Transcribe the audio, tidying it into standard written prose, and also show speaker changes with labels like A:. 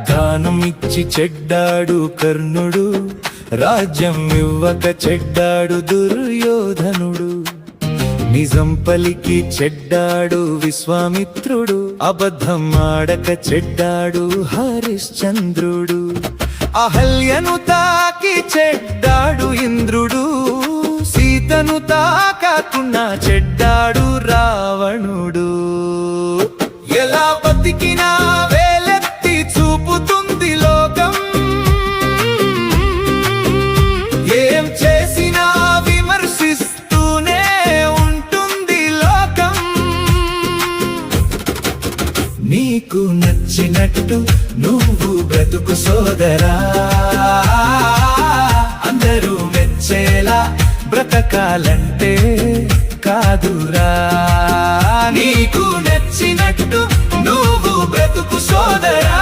A: దానమిచ్చి చెడ్డాడు కర్ణుడు, రాజ్యం ఇవ్వక చెడ్డాడు దుర్యోధనుడు. నిజం పలికి చెడ్డాడు విశ్వామిత్రుడు, అబద్ధం ఆడక చెడ్డాడు హరిశ్చంద్రుడు. అహల్యను తాకి చెడ్డాడు ఇంద్రుడు, సీతను తాకకున్నా చెడ్డాడు రావణుడు. ఎలా బతికినా వేలెత్తి చూపుతుంది లోకం, ఏం చేసినా విమర్శిస్తూనే ఉంటుంది లోకం. నీకు నచ్చినట్టు నువ్వు బ్రతుకు సోదరా, అందరూ మెచ్చేలా బ్రతకాలంటే కాదురా. నీకు నచ్చినట్టు నువ్వు బ్రతుకు సోదరా.